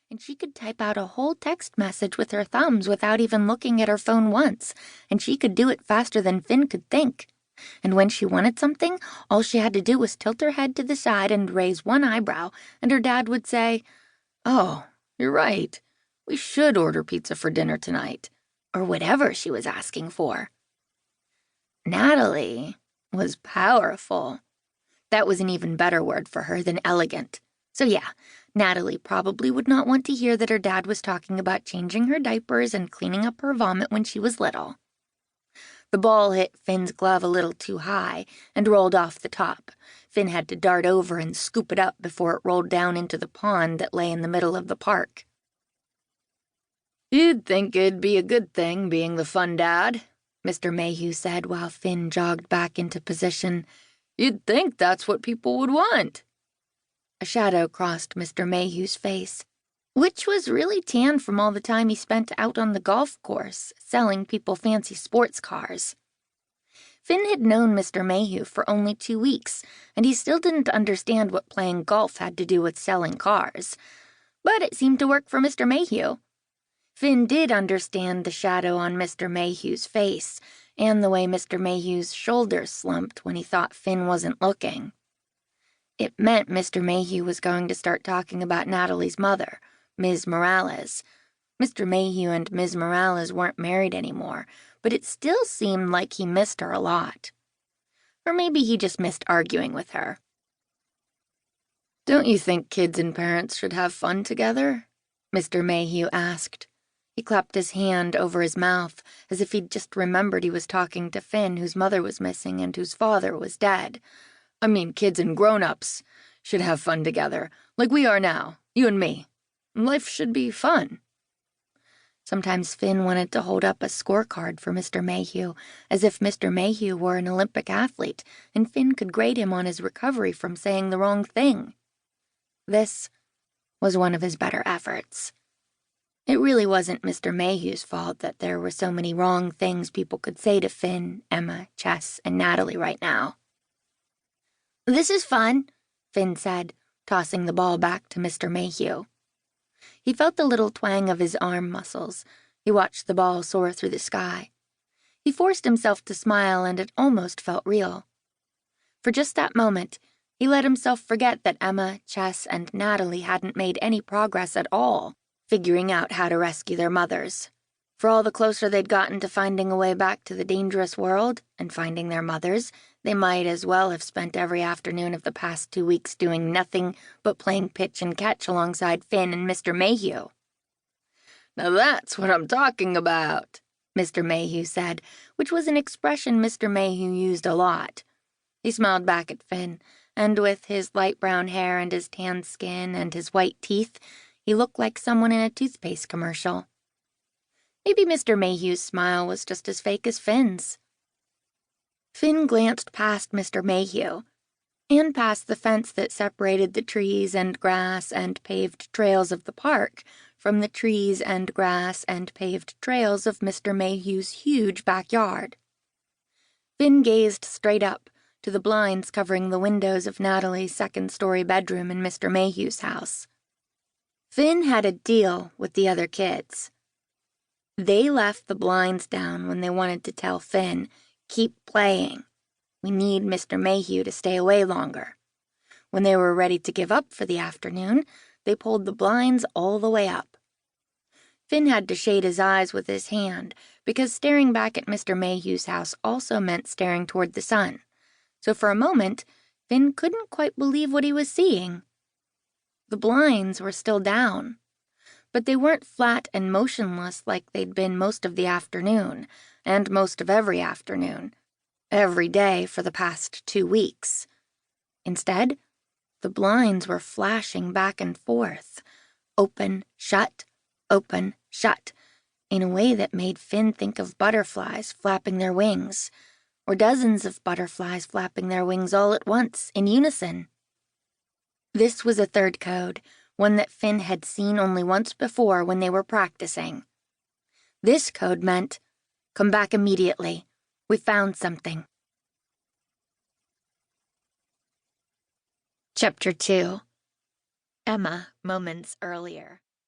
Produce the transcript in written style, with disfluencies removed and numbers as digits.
and she could type out a whole text message with her thumbs without even looking at her phone once, and she could do it faster than Finn could think. And when she wanted something, all she had to do was tilt her head to the side and raise one eyebrow, and her dad would say, "Oh, you're right. We should order pizza for dinner tonight," or whatever she was asking for. Natalie was powerful. That was an even better word for her than elegant. So yeah, Natalie probably would not want to hear that her dad was talking about changing her diapers and cleaning up her vomit when she was little. The ball hit Finn's glove a little too high and rolled off the top. Finn had to dart over and scoop it up before it rolled down into the pond that lay in the middle of the park. "You'd think it'd be a good thing being the fun dad," Mr. Mayhew said while Finn jogged back into position. "You'd think that's what people would want." A shadow crossed Mr. Mayhew's face, which was really tan from all the time he spent out on the golf course, selling people fancy sports cars. Finn had known Mr. Mayhew for only 2 weeks, and he still didn't understand what playing golf had to do with selling cars. But it seemed to work for Mr. Mayhew. Finn did understand the shadow on Mr. Mayhew's face, and the way Mr. Mayhew's shoulders slumped when he thought Finn wasn't looking. It meant Mr. Mayhew was going to start talking about Natalie's mother, Ms. Morales. Mr. Mayhew and Ms. Morales weren't married anymore, but it still seemed like he missed her a lot. Or maybe he just missed arguing with her. "Don't you think kids and parents should have fun together?" Mr. Mayhew asked. He clapped his hand over his mouth, as if he'd just remembered he was talking to Finn, whose mother was missing and whose father was dead. "I mean, kids and grown-ups should have fun together, like we are now, you and me. Life should be fun." Sometimes Finn wanted to hold up a scorecard for Mr. Mayhew, as if Mr. Mayhew were an Olympic athlete, and Finn could grade him on his recovery from saying the wrong thing. This was one of his better efforts. It really wasn't Mr. Mayhew's fault that there were so many wrong things people could say to Finn, Emma, Chess, and Natalie right now. "This is fun," Finn said, tossing the ball back to Mr. Mayhew. He felt the little twang of his arm muscles. He watched the ball soar through the sky. He forced himself to smile, and it almost felt real. For just that moment, he let himself forget that Emma, Chess, and Natalie hadn't made any progress at all, figuring out how to rescue their mothers. For all the closer they'd gotten to finding a way back to the dangerous world and finding their mothers, they might as well have spent every afternoon of the past 2 weeks doing nothing but playing pitch and catch alongside Finn and Mr. Mayhew. "Now that's what I'm talking about," Mr. Mayhew said, which was an expression Mr. Mayhew used a lot. He smiled back at Finn, and with his light brown hair and his tan skin and his white teeth, he looked like someone in a toothpaste commercial. Maybe Mr. Mayhew's smile was just as fake as Finn's. Finn glanced past Mr. Mayhew, and past the fence that separated the trees and grass and paved trails of the park from the trees and grass and paved trails of Mr. Mayhew's huge backyard. Finn gazed straight up to the blinds covering the windows of Natalie's second-story bedroom in Mr. Mayhew's house. Finn had a deal with the other kids. They left the blinds down when they wanted to tell Finn, "Keep playing. We need Mr. Mayhew to stay away longer." When they were ready to give up for the afternoon, they pulled the blinds all the way up. Finn had to shade his eyes with his hand, because staring back at Mr. Mayhew's house also meant staring toward the sun. So for a moment, Finn couldn't quite believe what he was seeing. The blinds were still down, but they weren't flat and motionless like they'd been most of the afternoon, and most of every afternoon, every day for the past 2 weeks. Instead, the blinds were flashing back and forth, open, shut, in a way that made Finn think of butterflies flapping their wings, or dozens of butterflies flapping their wings all at once, in unison. This was a third code, one that Finn had seen only once before when they were practicing. This code meant, "Come back immediately. We found something." Chapter 2. Emma, moments earlier.